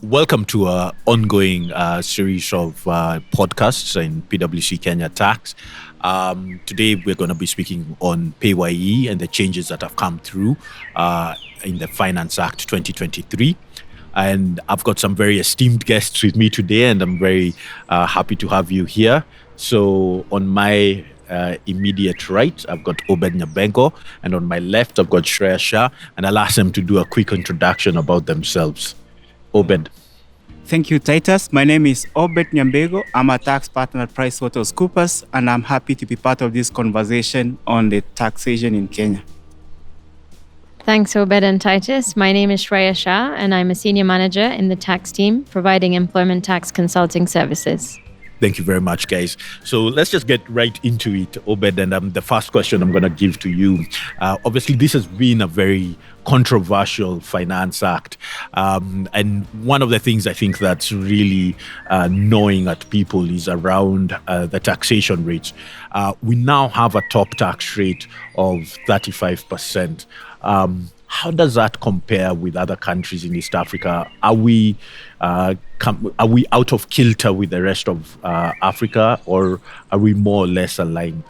Welcome to our ongoing series of podcasts in PwC Kenya Tax. Today, we're going to be speaking on PAYE and the changes that have come through in the Finance Act 2023. And I've got some very esteemed guests with me today, and I'm very happy to have you here. So on my immediate right, I've got Obed Nyabengo, and on my left, I've got Shreya Shah, and I'll ask them to do a quick introduction about themselves. Obed. Thank you, Titus. My name is Obed Nyambego. I'm a tax partner at PricewaterhouseCoopers, and I'm happy to be part of this conversation on the taxation in Kenya. Thanks, Obed and Titus. My name is Shreya Shah, and I'm a senior manager in the tax team, providing employment tax consulting services. Thank you very much, guys. So let's just get right into it, Obed. And the first question I'm going to give to you. Obviously, this has been a very controversial finance act. And one of the things I think that's really gnawing at people is around the taxation rates. We now have a top tax rate of 35%. How does that compare with other countries in East Africa? Are we out of kilter with the rest of Africa, or are we more or less aligned?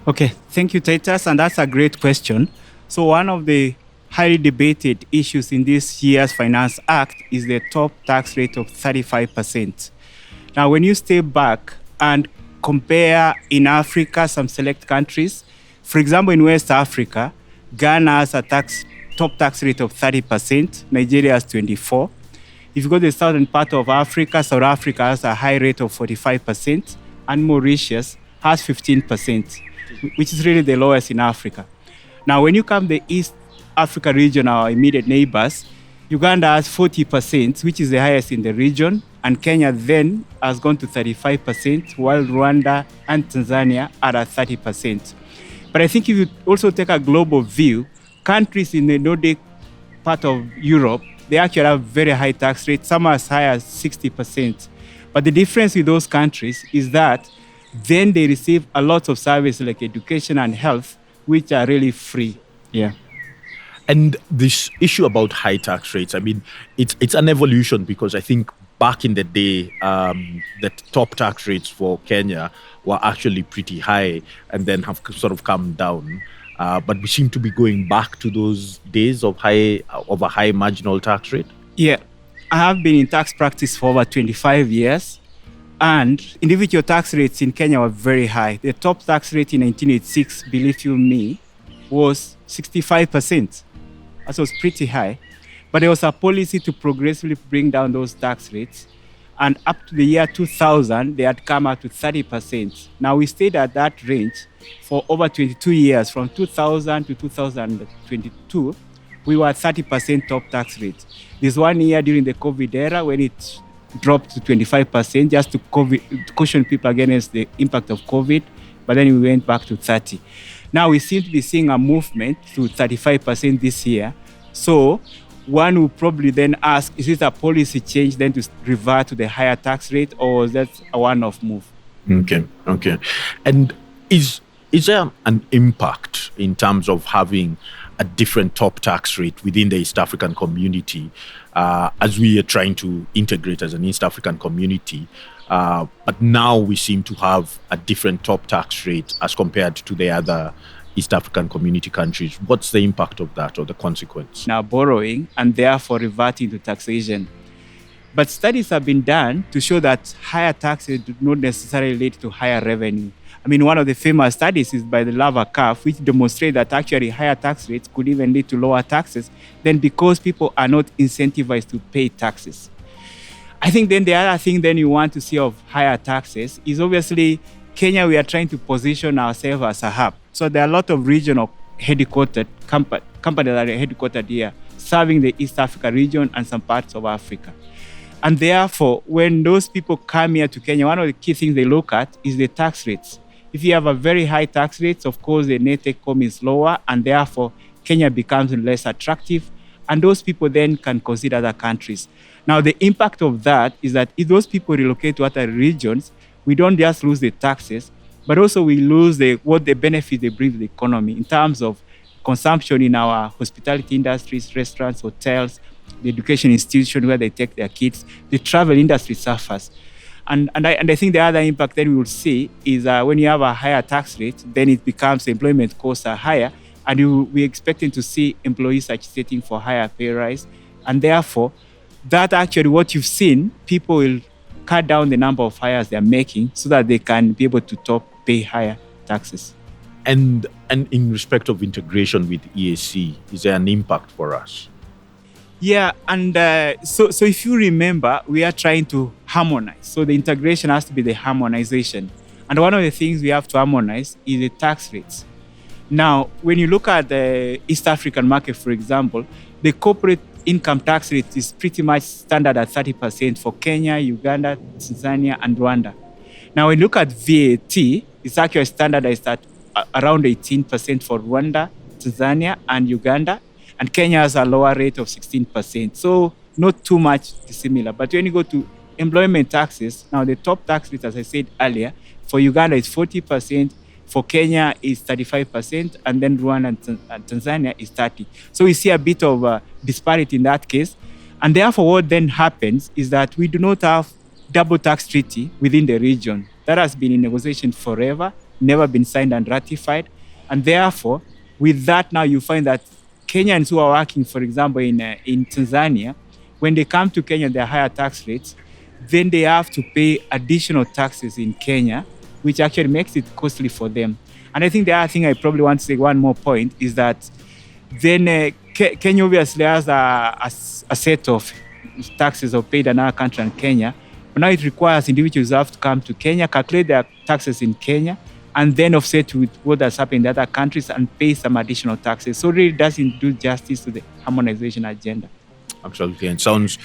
Okay, thank you, Titus, and that's a great question. So one of the highly debated issues in this year's Finance Act is the top tax rate of 35%. Now, when you step back and compare in Africa some select countries, for example, in West Africa, Ghana has a top tax rate of 30%, Nigeria has 24%. If you go to the southern part of Africa, South Africa has a high rate of 45%, and Mauritius has 15%, which is really the lowest in Africa. Now, when you come to the East Africa region, our immediate neighbors, Uganda has 40%, which is the highest in the region, and Kenya then has gone to 35%, while Rwanda and Tanzania are at 30%. But I think if you also take a global view, countries in the Nordic part of Europe, they actually have very high tax rates, some are as high as 60%. But the difference with those countries is that then they receive a lot of services like education and health, which are really free. Yeah. And this issue about high tax rates, I mean, it's an evolution, because I think back in the day, the top tax rates for Kenya were actually pretty high and then have sort of come down. But we seem to be going back to those days of a high marginal tax rate. Yeah, I have been in tax practice for over 25 years, and individual tax rates in Kenya were very high. The top tax rate in 1986, believe you me, was 65%. That was pretty high. But there was a policy to progressively bring down those tax rates. And up to the year 2000, they had come out to 30%. Now, we stayed at that range for over 22 years. From 2000 to 2022, we were at 30% top tax rate. This 1 year during the COVID era, when it dropped to 25%, just to caution people against the impact of COVID, but then we went back to 30. Now, we seem to be seeing a movement to 35% this year. So one will probably then ask, is it a policy change then to revert to the higher tax rate, or is that a one-off move? Okay. And is there an impact in terms of having a different top tax rate within the East African community as we are trying to integrate as an East African community? But now we seem to have a different top tax rate as compared to the other East African community countries. What's the impact of that, or the consequence? Now borrowing and therefore reverting to taxation. But studies have been done to show that higher taxes do not necessarily lead to higher revenue. I mean, one of the famous studies is by the lava curve, which demonstrates that actually higher tax rates could even lead to lower taxes, then because people are not incentivized to pay taxes. I think then the other thing then you want to see of higher taxes is obviously Kenya, we are trying to position ourselves as a hub. So there are a lot of regional headquartered companies that are headquartered here, serving the East Africa region and some parts of Africa. And therefore, when those people come here to Kenya, one of the key things they look at is the tax rates. If you have a very high tax rates, of course, the net take home is lower, and therefore Kenya becomes less attractive. And those people then can consider other countries. Now, the impact of that is that if those people relocate to other regions, we don't just lose the taxes, but also we lose what the benefit they bring to the economy in terms of consumption in our hospitality industries, restaurants, hotels, the education institution where they take their kids. The travel industry suffers. And I think the other impact that we will see is when you have a higher tax rate, then it becomes employment costs are higher, and we're expecting to see employees agitating for higher pay rise. And therefore, that actually what you've seen, people will cut down the number of hires they're making so that they can be able to pay higher taxes. And in respect of integration with EAC, is there an impact for us? Yeah, and so if you remember, we are trying to harmonize. So the integration has to be the harmonization. And one of the things we have to harmonize is the tax rates. Now, when you look at the East African market, for example, the corporate income tax rate is pretty much standard at 30% for Kenya, Uganda, Tanzania, and Rwanda. Now, when you look at VAT, it's actually standardized at around 18% for Rwanda, Tanzania, and Uganda. And Kenya has a lower rate of 16%. So not too much dissimilar. But when you go to employment taxes, now the top tax rate, as I said earlier, for Uganda is 40%, for Kenya is 35%, and then Rwanda and Tanzania is 30%. So we see a bit of disparity in that case. And therefore, what then happens is that we do not have double tax treaty within the region. That has been in negotiation forever, never been signed and ratified. And therefore, with that now you find that Kenyans who are working, for example, in Tanzania, when they come to Kenya, their higher tax rates, then they have to pay additional taxes in Kenya, which actually makes it costly for them. And I think the other thing I probably want to say, one more point, is that then Kenya obviously has a set of taxes of paid in another country than Kenya. But now it requires individuals have to come to Kenya, calculate their taxes in Kenya, and then offset with what has happened in other countries and pay some additional taxes. So it really doesn't do justice to the harmonization agenda. Absolutely, and sounds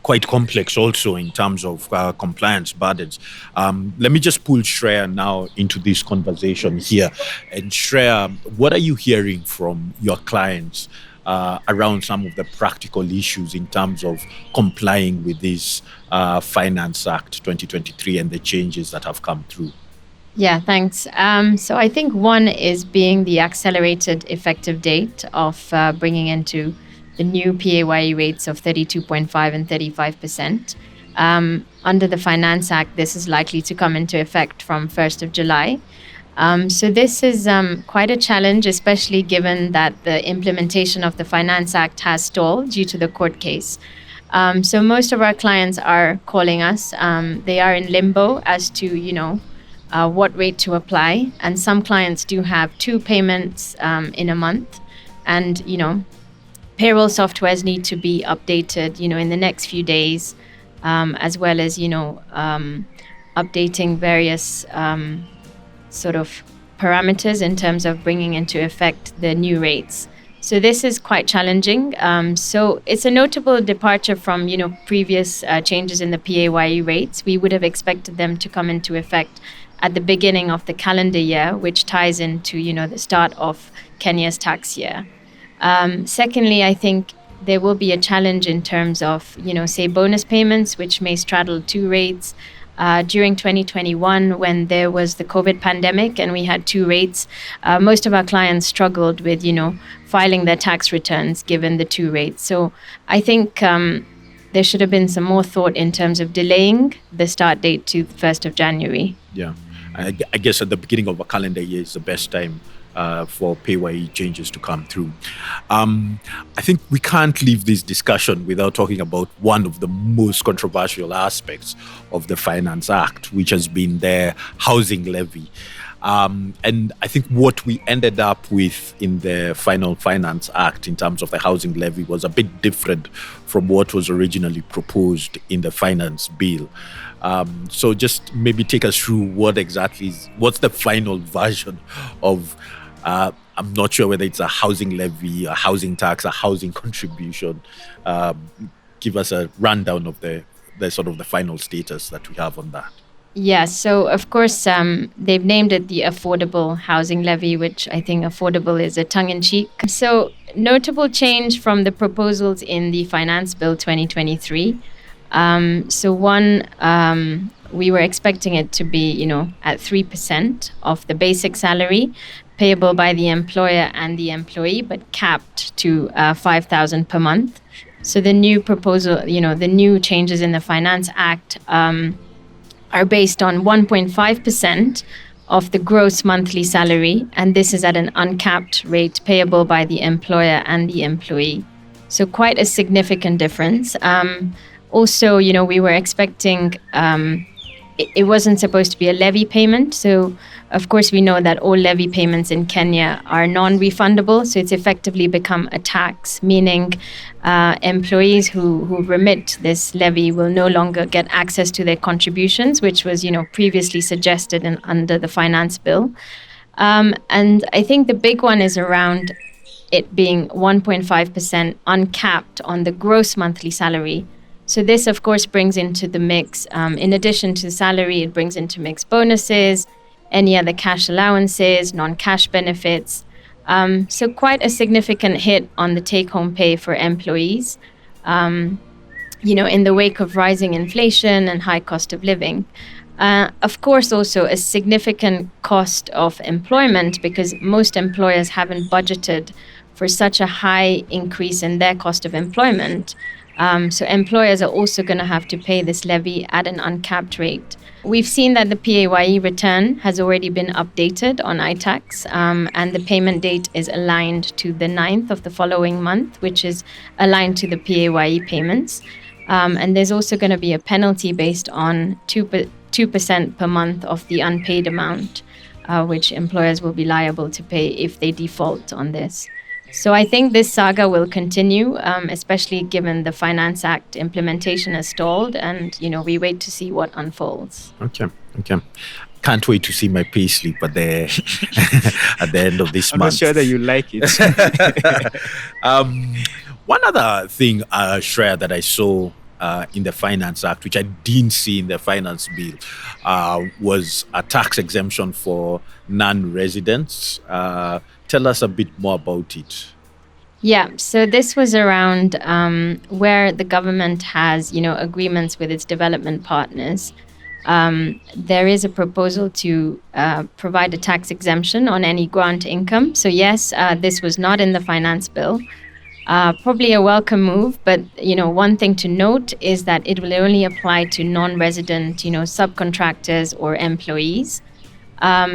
quite complex also in terms of compliance burdens. Let me just pull Shreya now into this conversation here. And Shreya, what are you hearing from your clients around some of the practical issues in terms of complying with this Finance Act 2023 and the changes that have come through? Yeah, thanks. So I think one is being the accelerated effective date of bringing into the new PAYE rates of 32.5 and 35%. Under the Finance Act, this is likely to come into effect from 1st of July. So this is quite a challenge, especially given that the implementation of the Finance Act has stalled due to the court case. So most of our clients are calling us. They are in limbo as to, what rate to apply. And some clients do have 2 payments in a month. And, payroll softwares need to be updated, in the next few days, as well as, updating various sort of parameters in terms of bringing into effect the new rates. So this is quite challenging. So it's a notable departure from, previous changes in the PAYE rates. We would have expected them to come into effect at the beginning of the calendar year, which ties into, the start of Kenya's tax year. Secondly, I think there will be a challenge in terms of, say, bonus payments, which may straddle 2 rates. During 2021, when there was the COVID pandemic and we had 2 rates, most of our clients struggled with, filing their tax returns given the 2 rates. So I think there should have been some more thought in terms of delaying the start date to the 1st of January. Yeah, I guess at the beginning of a calendar year is the best time for PAYE changes to come through. I think we can't leave this discussion without talking about one of the most controversial aspects of the Finance Act, which has been the housing levy. And I think what we ended up with in the final Finance Act in terms of the housing levy was a bit different from what was originally proposed in the finance bill. So just maybe take us through what's the final version of, I'm not sure whether it's a housing levy, a housing tax, a housing contribution. Give us a rundown of the sort of the final status that we have on that. Yes, so of course they've named it the Affordable Housing Levy, which I think affordable is a tongue-in-cheek. So notable change from the proposals in the Finance Bill 2023. So one, we were expecting it to be, at 3% of the basic salary payable by the employer and the employee, but capped to 5,000 per month. So the new proposal, the new changes in the Finance Act are based on 1.5% of the gross monthly salary, and this is at an uncapped rate payable by the employer and the employee. So quite a significant difference. Also, we were expecting, it wasn't supposed to be a levy payment. So, of course, we know that all levy payments in Kenya are non-refundable. So it's effectively become a tax, meaning employees who remit this levy will no longer get access to their contributions, which was, previously suggested under the finance bill. And I think the big one is around it being 1.5% uncapped on the gross monthly salary. So this, of course, brings into the mix, in addition to salary, it brings into mix bonuses, any other cash allowances, non-cash benefits. So quite a significant hit on the take-home pay for employees, in the wake of rising inflation and high cost of living. Of course, also a significant cost of employment, because most employers haven't budgeted for such a high increase in their cost of employment. So employers are also going to have to pay this levy at an uncapped rate. We've seen that the PAYE return has already been updated on iTax, and the payment date is aligned to the 9th of the following month, which is aligned to the PAYE payments. And there's also going to be a penalty based on 2% per month of the unpaid amount, which employers will be liable to pay if they default on this. So I think this saga will continue, especially given the Finance Act implementation has stalled, and we wait to see what unfolds. Okay. Can't wait to see my payslip at the end of this month. I'm not sure that you like it. One other thing, Shreya, that I saw in the Finance Act, which I didn't see in the finance bill, was a tax exemption for non-residents. Tell us a bit more about it. Yeah, so this was around where the government has, agreements with its development partners. There is a proposal to provide a tax exemption on any grant income. So yes, this was not in the finance bill. Probably a welcome move, but one thing to note is that it will only apply to non-resident, subcontractors or employees.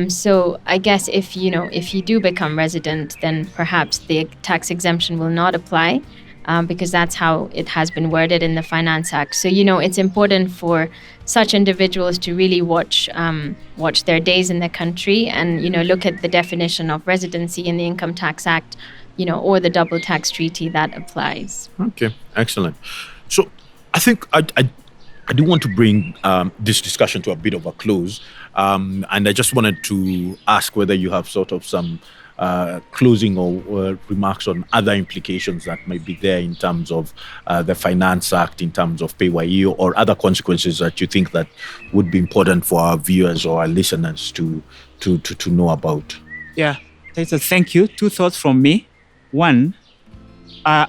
So I guess if you do become resident, then perhaps the tax exemption will not apply, because that's how it has been worded in the Finance Act. So it's important for such individuals to really watch their days in the country and look at the definition of residency in the Income Tax Act, or the double tax treaty that applies. Okay, excellent. So I think I do want to bring this discussion to a bit of a close. And I just wanted to ask whether you have sort of some closing or remarks on other implications that might be there in terms of the Finance Act, in terms of PAYE, or other consequences that you think that would be important for our viewers or our listeners to know about. Yeah, thank you. 2 thoughts from me. One,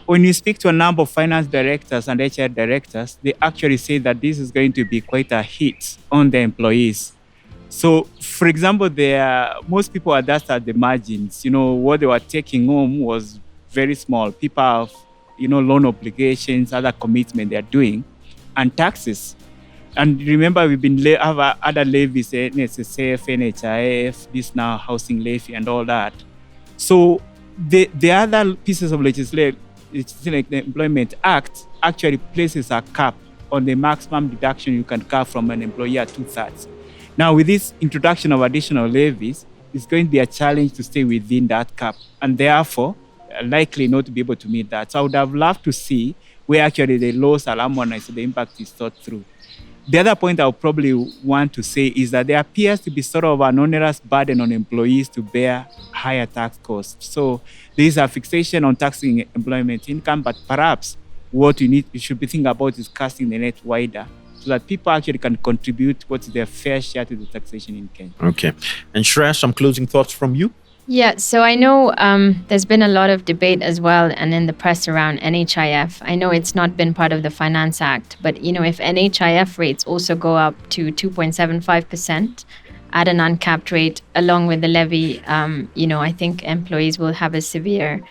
when you speak to a number of finance directors and HR directors, they actually say that this is going to be quite a hit on the employees. So, for example, most people are just at the margins. What they were taking home was very small. People have, loan obligations, other commitments they are doing, and taxes. And remember, we've been have other levies, NSSF, NHIF, this now housing levy and all that. So the other pieces of legislation, like the Employment Act, actually places a cap on the maximum deduction you can cap from an employee at 2/3. Now, with this introduction of additional levies, it's going to be a challenge to stay within that cap, and therefore likely not to be able to meet that. So I would have loved to see where actually the laws are harmonized, so the impact is thought through. The other point I would probably want to say is that there appears to be sort of an onerous burden on employees to bear higher tax costs. So there is a fixation on taxing employment income, but perhaps what you should be thinking about is casting the net wider, so that people actually can contribute what's their fair share to the taxation in Kenya. Okay. And Shreya, some closing thoughts from you? Yeah, so I know there's been a lot of debate as well and in the press around NHIF. I know it's not been part of the Finance Act, but if NHIF rates also go up to 2.75% at an uncapped rate along with the levy, I think employees will have a severe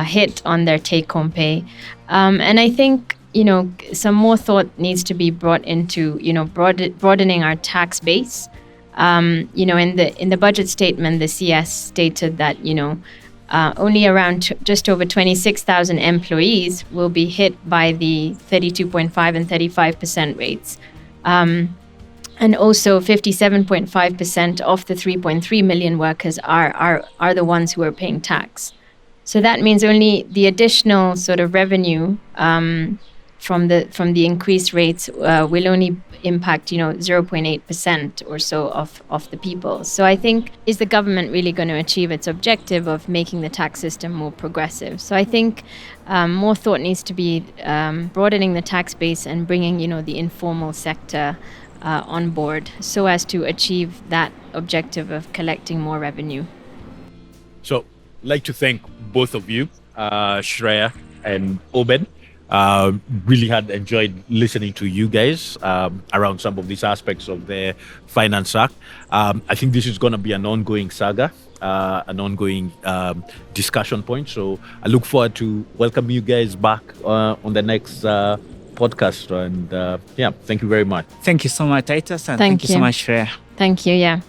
hit on their take-home pay. And I think, some more thought needs to be brought into, broadening our tax base. In the budget statement, the CS stated that, only around just over 26,000 employees will be hit by the 32.5 and 35% rates. And also 57.5% of the 3.3 million workers are the ones who are paying tax. So that means only the additional sort of revenue from the increased rates will only impact 0.8% or so of the people. So I think, is the government really going to achieve its objective of making the tax system more progressive? So I think more thought needs to be broadening the tax base and bringing the informal sector on board so as to achieve that objective of collecting more revenue. So I'd like to thank both of you, Shreya and Obed. Really had enjoyed listening to you guys around some of these aspects of the Finance Act. I think this is going to be an ongoing saga, an ongoing discussion point. So I look forward to welcome you guys back on the next podcast. And thank you very much. Thank you so much, Titus, and Thank thank you so you. much, Shreya. Thank you. Yeah.